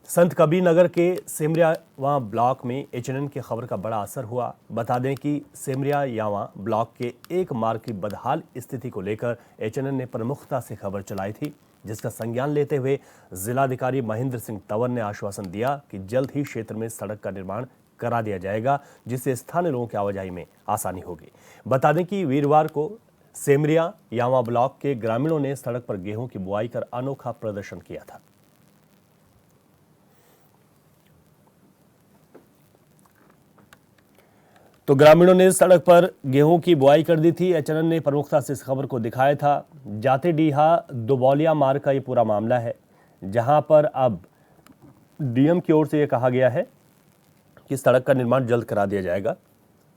संत कबीर नगर के सेमरियावा ब्लॉक में एचएनएन की खबर का बड़ा असर हुआ। बता दें कि सेमरियावा ब्लॉक के एक मार्ग की बदहाल स्थिति को लेकर एचएनएन ने प्रमुखता से खबर चलाई थी, जिसका संज्ञान लेते हुए जिलाधिकारी महेंद्र सिंह तंवर ने आश्वासन दिया कि जल्द ही क्षेत्र में सड़क का निर्माण करा दिया जाएगा, जिससे स्थानीय लोगों की आवाजाही में आसानी होगी। बता दें कि वीरवार को सेमरियावा ब्लॉक के ग्रामीणों ने सड़क पर गेहूं की बुआई कर अनोखा प्रदर्शन किया था। तो ग्रामीणों ने सड़क पर गेहूं की बुआई कर दी थी। एचएनएन ने प्रमुखता से इस खबर को दिखाया था। जाते डीहा दुबौलिया मार्ग का ये पूरा मामला है, जहां पर अब डीएम की ओर से ये कहा गया है कि सड़क का निर्माण जल्द करा दिया जाएगा।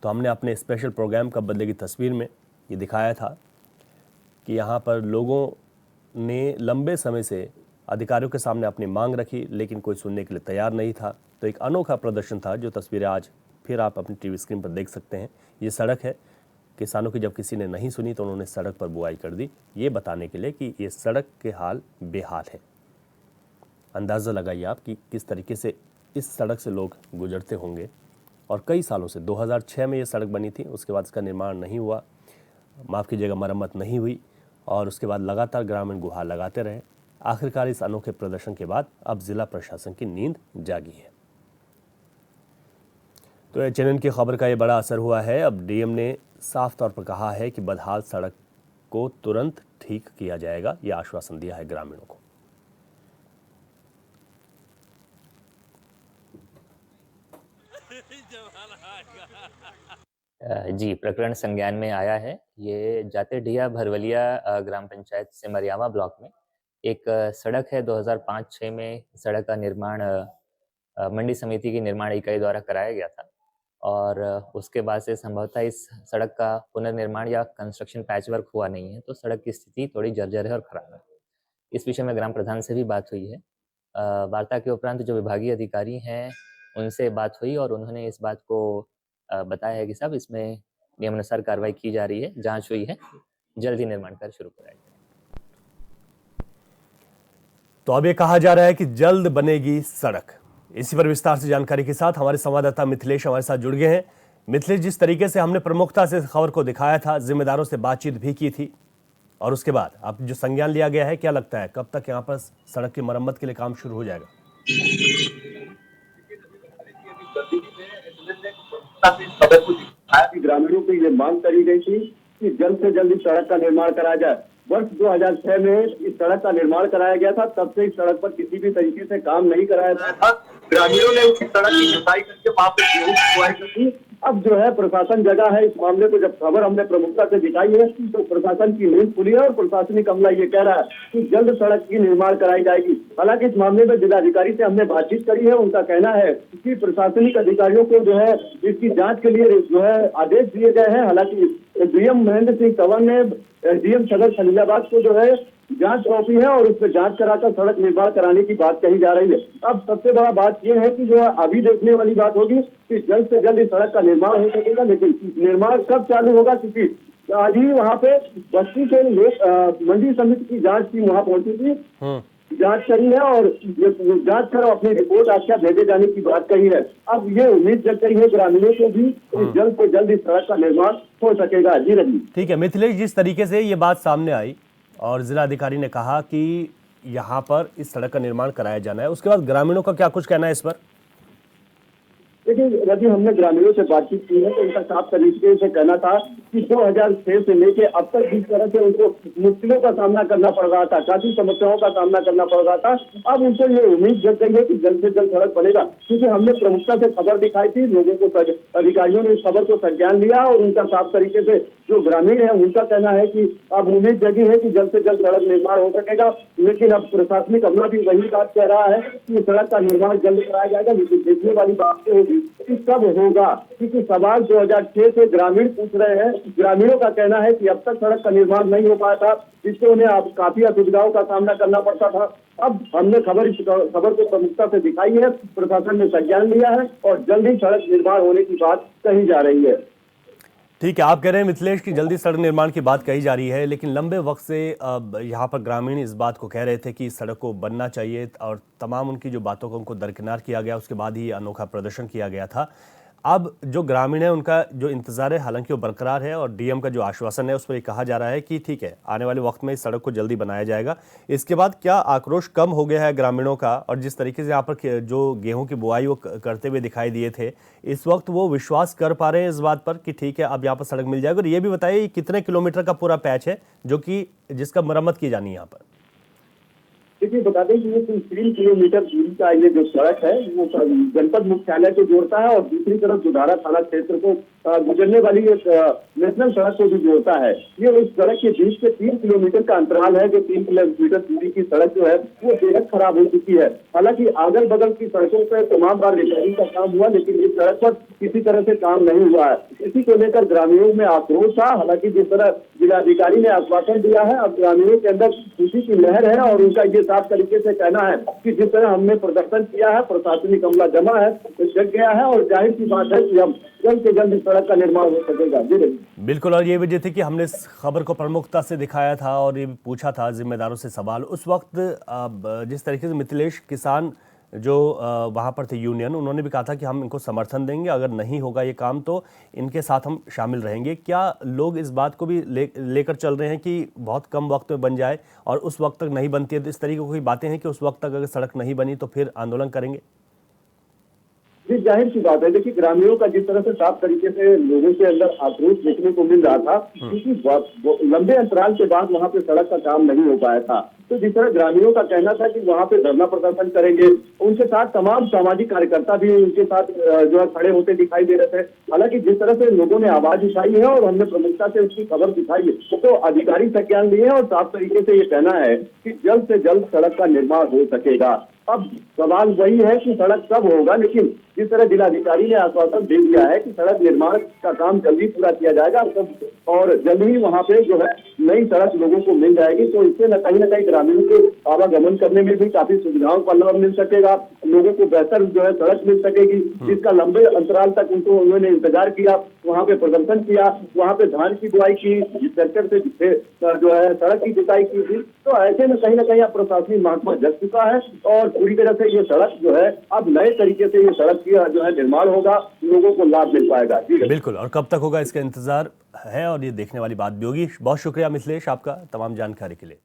तो हमने अपने स्पेशल प्रोग्राम का बदले की तस्वीर में ये दिखाया था कि यहाँ पर लोगों ने लंबे समय से अधिकारियों के सामने अपनी मांग रखी, लेकिन कोई सुनने के लिए तैयार नहीं था। तो एक अनोखा प्रदर्शन था, जो तस्वीरें आज फिर आप अपनी टीवी स्क्रीन पर देख सकते हैं। ये सड़क है। किसानों की जब किसी ने नहीं सुनी तो उन्होंने सड़क पर बुआई कर दी, ये बताने के लिए कि ये सड़क के हाल बेहाल है। अंदाज़ा लगाइए आप कि किस तरीके से इस सड़क से लोग गुजरते होंगे। और कई सालों से 2006 में ये सड़क बनी थी, उसके बाद इसका निर्माण नहीं हुआ, माफ़ कीजिएगा, मरम्मत नहीं हुई, और उसके बाद लगातार ग्रामीण गुहार लगाते रहे। आखिरकार इस अनोखे प्रदर्शन के बाद अब जिला प्रशासन की नींद जागी है। तो एचएनएन की खबर का ये बड़ा असर हुआ है। अब डीएम ने साफ तौर पर कहा है कि बदहाल सड़क को तुरंत ठीक किया जाएगा, यह आश्वासन दिया है ग्रामीणों को। जी, प्रकरण संज्ञान में आया है। ये जाते डीहा भरवलिया ग्राम पंचायत सेमरियावा ब्लॉक में एक सड़क है। 2005-06 में सड़क का निर्माण मंडी समिति की निर्माण इकाई द्वारा कराया गया था, और उसके बाद से संभवतः इस सड़क का पुनर्निर्माण या कंस्ट्रक्शन पैच वर्क हुआ नहीं है, तो सड़क की स्थिति थोड़ी जर्जर है और ख़राब है। इस विषय में ग्राम प्रधान से भी बात हुई है। वार्ता के उपरांत जो विभागीय अधिकारी हैं, उनसे बात हुई और उन्होंने इस बात को बताया है कि साहब, इसमें नियमानुसार कार्रवाई की जा रही है, जांच हुई है, जल्द ही निर्माण कार्य शुरू कराया जाएगा। तो अब ये कहा जा रहा है कि जल्द बनेगी सड़क। इसी पर विस्तार से जानकारी के साथ हमारे संवाददाता मिथिलेश हमारे साथ जुड़ गए हैं। मिथिलेश, जिस तरीके से हमने प्रमुखता से खबर को दिखाया था, जिम्मेदारों से बातचीत भी की थी, और उसके बाद अब जो संज्ञान लिया गया है, क्या लगता है कब तक यहाँ पर सड़क की मरम्मत के लिए काम शुरू हो जाएगा? ग्रामीणों की ये मांग करी गई थी कि जल्द से जल्द सड़क का निर्माण कराया जाए। वर्ष 2006 में इस सड़क का निर्माण कराया गया था, तब से इस सड़क पर किसी भी तरीके से काम नहीं कराया गया था। ग्रामीणों ने उस सड़क की जुताई करके वहां पे गेहूं की बुआई की थी। अब जो है प्रशासन जगह है इस मामले को। जब खबर हमने प्रमुखता से दिखाई है तो प्रशासन की नींद खुली है और प्रशासनिक अमला ये कह रहा है कि जल्द सड़क की निर्माण कराई जाएगी। हालांकि इस मामले में जिलाधिकारी से हमने बातचीत करी है। उनका कहना है कि प्रशासनिक अधिकारियों को जो है इसकी जाँच के लिए जो है आदेश दिए गए हैं। हालांकि डीएम महेंद्र सिंह तंवर ने डीएम सदर खलीलाबाद को जो है जांच सौंपी है और उस पर जांच कराकर सड़क निर्माण कराने की बात कही जा रही है। अब सबसे बड़ा बात यह है कि जो अभी देखने वाली बात होगी कि जल्द से जल्द इस सड़क का निर्माण हो सकेगा, लेकिन निर्माण कब चालू होगा, क्योंकि आज ही वहाँ पे बस्ती के लोग मंडी समिति की जांच टीम वहाँ पहुंची थी, जांच करी है और जांच कर अपनी रिपोर्ट आख्या भेजे जाने की बात कही है। अब ये उम्मीद जग गई है ग्रामीणों को भी जल्द से जल्द इस सड़क का निर्माण हो सकेगा। जी रवि। ठीक है मिथिलेश, जिस तरीके से ये बात सामने आई और जिलाधिकारी ने कहा कि यहाँ पर इस सड़क का निर्माण कराया जाना है, उसके बाद ग्रामीणों का क्या कुछ कहना है इस पर? लेकिन यदि हमने ग्रामीणों से बातचीत की है तो उनका साफ तरीके से कहना था कि 2006 से लेके अब तक जिस तरह से उनको मुश्किलों का सामना करना पड़ रहा था, काफी समस्याओं का सामना करना पड़ रहा था, अब उनको ये उम्मीद जग गई है कि जल्द से जल्द सड़क बनेगा। क्योंकि हमने प्रमुखता से खबर दिखाई थी, लोगों को अधिकारियों ने इस खबर को संज्ञान लिया और उनका साफ तरीके से जो ग्रामीण है उनका कहना है कि अब उम्मीद जगी है कि जल्द से जल्द सड़क निर्माण हो सकेगा। लेकिन अब प्रशासनिक अमला भी वही बात कह रहा है कि सड़क का निर्माण जल्द कराया जाएगा। लेकिन देखने वाली बात होगी कि कब होगा, क्योंकि सवाल 2006 से ग्रामीण पूछ रहे हैं। ग्रामीणों का कहना है कि अब तक सड़क का निर्माण नहीं हो पाया था, जिससे उन्हें अब काफी असुविधाओं का सामना करना पड़ता था। अब हमने खबर को प्रमुखता से दिखाई है, प्रशासन ने संज्ञान लिया है और जल्द ही सड़क निर्माण होने की बात कही जा रही है। ठीक है, आप कह रहे हैं मिथिलेश की जल्दी सड़क निर्माण की बात कही जा रही है, लेकिन लंबे वक्त से अब यहाँ पर ग्रामीण इस बात को कह रहे थे कि इस सड़क को बनना चाहिए और तमाम उनकी जो बातों को उनको दरकिनार किया गया, उसके बाद ही अनोखा प्रदर्शन किया गया था। अब जो ग्रामीण है उनका जो इंतजार है हालांकि वो बरकरार है और डीएम का जो आश्वासन है उस पर ये कहा जा रहा है कि ठीक है आने वाले वक्त में इस सड़क को जल्दी बनाया जाएगा। इसके बाद क्या आक्रोश कम हो गया है ग्रामीणों का, और जिस तरीके से यहाँ पर जो गेहूं की बुआई वो करते हुए दिखाई दिए थे, इस वक्त वो विश्वास कर पा रहे हैं इस बात पर कि ठीक है अब यहाँ पर सड़क मिल जाएगी? और ये भी बताइए कितने किलोमीटर का पूरा पैच है जो कि जिसका मरम्मत की जानी है यहाँ पर? देखिए, बता दें कि ये 3 किलोमीटर दूरी का ये जो सड़क है वो जनपद मुख्यालय को जोड़ता है और दूसरी तरफ दुधारा थाना क्षेत्र को गुजरने वाली एक नेशनल सड़क को भी जोड़ता है। ये इस सड़क के बीच के 3 किलोमीटर का अंतराल है। जो 3 किलोमीटर दूरी की सड़क जो है वो बेहद खराब हो चुकी है। हालांकि अगल बगल की सड़कों पर तमाम बार रिपेयरिंग का काम हुआ, लेकिन इस सड़क पर किसी तरह से काम नहीं हुआ है। इसी को लेकर ग्रामीणों में आक्रोश था। हालांकि जिस तरह जिलाधिकारी ने आश्वासन दिया है, अब ग्रामीणों के अंदर खुशी की लहर है और उनका ये साफ तरीके से कहना है कि जिस तरह हमने प्रदर्शन किया है, प्रशासनिक अमला जमा है, तो जग गया है और जाहिर सी बात है कि अब जल्द से जल्द सड़क का निर्माण हो सकेगा। जी बिल्कुल, और ये वजह थी कि हमने इस खबर को प्रमुखता से दिखाया था और ये पूछा था जिम्मेदारों से सवाल। उस वक्त जिस तरीके से मिथिलेश किसान जो वहाँ पर थे यूनियन, उन्होंने भी कहा था कि हम इनको समर्थन देंगे, अगर नहीं होगा ये काम तो इनके साथ हम शामिल रहेंगे। क्या लोग इस बात को भी लेकर चल रहे हैं कि बहुत कम वक्त में बन जाए और उस वक्त तक नहीं बनती है तो इस तरीके की बातें हैं कि उस वक्त तक अगर सड़क नहीं बनी तो फिर आंदोलन करेंगे? जी, जाहिर सी बात है। देखिए, ग्रामीणों का जिस तरह से साफ तरीके से लोगों के अंदर आक्रोश देखने को मिल रहा था, क्योंकि लंबे अंतराल के बाद वहां पे सड़क का काम नहीं हो पाया था, तो जिस तरह ग्रामीणों का कहना था कि वहां पे धरना प्रदर्शन करेंगे, उनके साथ तमाम सामाजिक कार्यकर्ता भी उनके साथ जो है खड़े होते दिखाई दे रहे थे। हालांकि जिस तरह से लोगों ने आवाज उठाई है और हमने प्रमुखता से उसकी खबर दिखाई है, तो अधिकारी संज्ञान लिए और साफ तरीके से ये कहना है कि जल्द से जल्द सड़क का निर्माण हो सकेगा। अब सवाल वही है कि सड़क कब होगा, लेकिन जिस तरह जिलाधिकारी ने आश्वासन दे दिया है कि सड़क निर्माण का काम जल्दी पूरा किया जाएगा और जल्द ही वहां पे जो है नई सड़क लोगों को मिल जाएगी, तो इससे न कहीं ग्रामीणों के आवागमन करने में भी काफी सुविधाओं का लाभ मिल सकेगा, लोगों को बेहतर जो है सड़क मिल सकेगी, जिसका लंबे अंतराल तक उन्होंने इंतजार किया, वहां पे प्रदर्शन किया, वहां पे धान की बुआई की, ट्रैक्टर से जो है सड़क की जुताई की थी। तो ऐसे में कहीं ना कहीं अब प्रशासनिक महकमा जग चुका है और पूरी तरह से ये सड़क जो है अब नए तरीके से ये सड़क की जो है निर्माण होगा, लोगों को लाभ मिल पाएगा। बिल्कुल, और कब तक होगा इसका इंतजार है और ये देखने वाली बात भी होगी। बहुत शुक्रिया मिथिलेश आपका तमाम जानकारी के लिए।